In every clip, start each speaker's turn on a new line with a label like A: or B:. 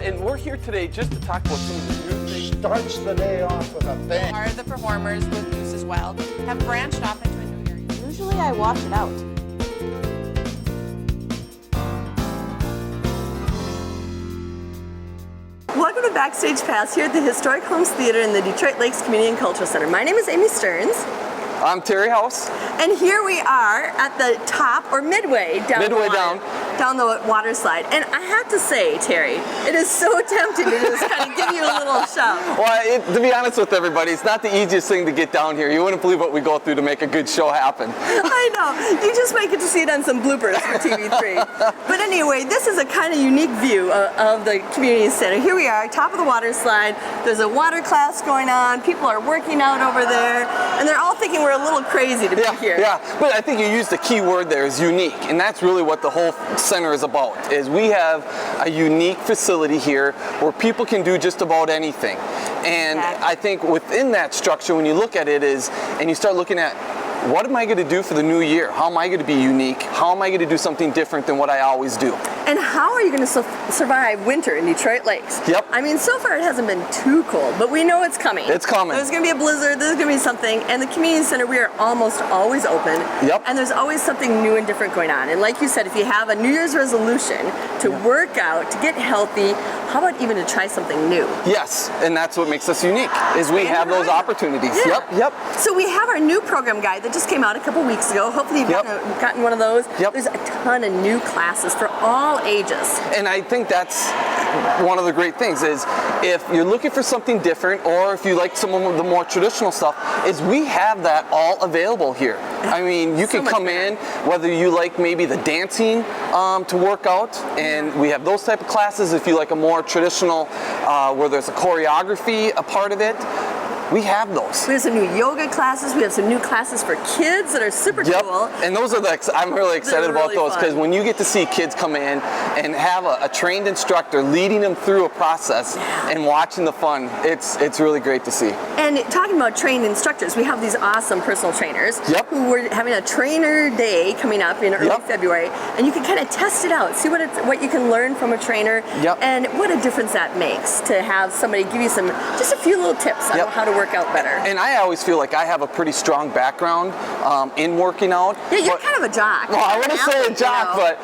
A: and we're here today just to talk about some of the new things.
B: Starts the day off with a bang.
C: Are the performers with Goose as well have branched off into a new area?
D: Usually I wash it out. Welcome to Backstage Pass here at the Historic Homes Theater in the Detroit Lakes Community and Cultural Center. My name is Amy Stearns.
A: I'm Terry House.
D: And here we are at the top, or midway down the waterside. And I have to say, Terry, it is so tempting to just kind of give you a little shove.
A: Well, to be honest with everybody, it's not the easiest thing to get down here. You wouldn't believe what we go through to make a good show happen.
D: I know. You just might get to see it on some bloopers for TV3. But anyway, this is a kind of unique view of the community center. Here we are, top of the water slide. There's a water class going on. People are working out over there. And they're all thinking we're a little crazy to be here.
A: Yeah, but I think you used the key word there, is unique. And that's really what the whole center is about, is we have a unique facility here where people can do just about anything. And I think within that structure, when you look at it and you start looking at, what am I going to do for the new year? How am I going to be unique? How am I going to do something different than what I always do?
D: And how are you going to survive winter in Detroit Lakes?
A: Yep.
D: I mean, so far it hasn't been too cold, but we know it's coming.
A: It's coming.
D: There's going to be a blizzard, there's going to be something, and the community center, we are almost always open.
A: Yep.
D: And there's always something new and different going on. And like you said, if you have a New Year's resolution to work out, to get healthy, how about even to try something new?
A: Yes, and that's what makes us unique, is we have those opportunities.
D: Yeah.
A: Yep.
D: So we have our new program guide that just came out a couple weeks ago. Hopefully you've gotten one of those.
A: Yep.
D: There's a ton of new classes for all ages.
A: And I think that's one of the great things, is if you're looking for something different, or if you like some of the more traditional stuff, is we have that all available here. I mean, you can come in, whether you like maybe the dancing to work out, and we have those type of classes. If you like a more traditional, where there's a choreography a part of it, we have those.
D: We have some new yoga classes. We have some new classes for kids that are super cool.
A: And those are I'm really excited about those, because when you get to see kids come in and have a trained instructor leading them through a process and watching the fun, it's really great to see.
D: And talking about trained instructors, we have these awesome personal trainers who were having a trainer day coming up in early February, and you can kind of test it out, see what you can learn from a trainer, and what a difference that makes to have somebody give you just a few little tips on how to work out better.
A: And I always feel like I have a pretty strong background in working out.
D: Yeah, you're kind of a jock.
A: Well, I wouldn't say a jock, but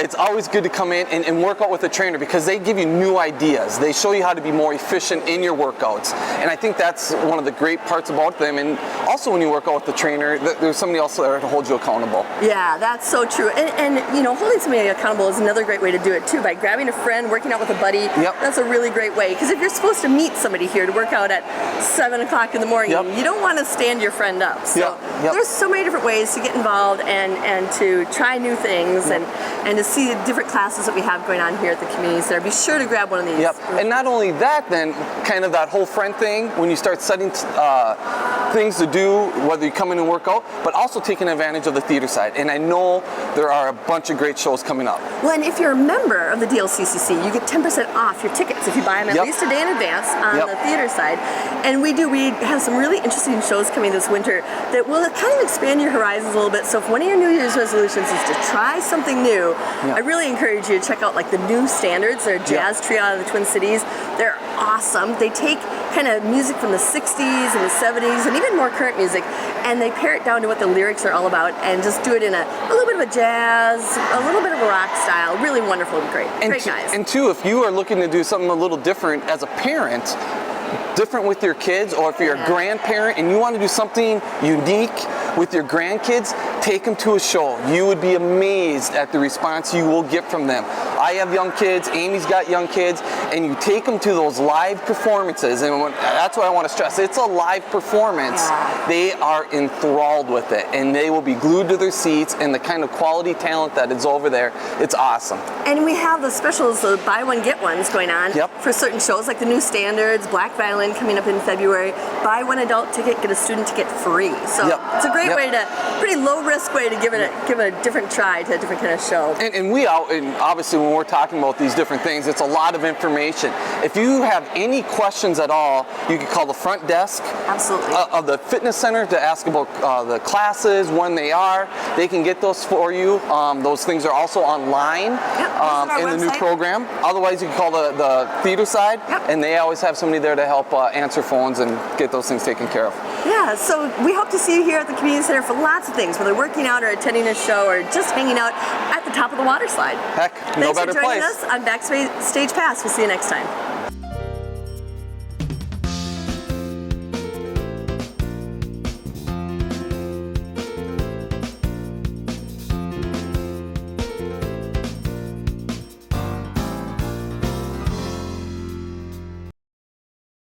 A: it's always good to come in and work out with a trainer, because they give you new ideas. They show you how to be more efficient in your workouts. And I think that's one of the great parts about them. And also when you work out with the trainer, there's somebody else there to hold you accountable.
D: Yeah, that's so true. And holding somebody accountable is another great way to do it too, by grabbing a friend, working out with a buddy. That's a really great way, because if you're supposed to meet somebody here to work out at 7 o'clock in the morning, you don't want to stand your friend up. So there's so many different ways to get involved and to try new things and to see the different classes that we have going on here at the community center. Be sure to grab one of these.
A: And not only that, then kind of that whole friend thing, when you start setting things to do, whether you come in and work out, but also taking advantage of the theater side. And I know there are a bunch of great shows coming up.
D: Well, and if you're a member of the DLCCC, you get 10% off your tickets if you buy them at least a day in advance on the theater side. And we have some really interesting shows coming this winter that will kind of expand your horizons a little bit. So if one of your New Year's resolutions is to try something new, I really encourage you to check out like the New Standards. They're a jazz trio out of the Twin Cities. They're awesome. They take kind of music from the 60s and the 70s and even more current music, and they pare it down to what the lyrics are all about and just do it in a little bit of a jazz, a little bit of a rock style. Really wonderful and great. Great guys.
A: And two, if you are looking to do something a little different as a parent, different with your kids, or if you're a grandparent and you want to do something unique with your grandkids, take them to a show. You would be amazed at the response you will get from them. I have young kids, Amy's got young kids, and you take them to those live performances, and that's what I want to stress. It's a live performance. They are enthralled with it, and they will be glued to their seats, and the kind of quality talent that is over there, it's awesome.
D: And we have the specials, the buy one, get ones going on for certain shows, like the New Standards, Black Violin coming up in February. Buy one adult ticket, get a student ticket free. So it's a great way pretty low risk way to give it a different try to a different kind of show.
A: And obviously when when we're talking about these different things. It's a lot of information. If you have any questions at all, you can call the front desk
D: Absolutely.
A: of the fitness center to ask about the classes, when they are. They can get those for you. Those things are also online in the new
D: website.
A: program. Otherwise, you can call the theater side, and they always have somebody there to help answer phones and get those things taken care of.
D: Yeah, so we hope to see you here at the community center for lots of things, whether working out or attending a show or just hanging out at the top of the water slide.
A: Heck, no better
D: Thanks for joining
A: place.
D: us on Backtage Pass. We'll see you next time.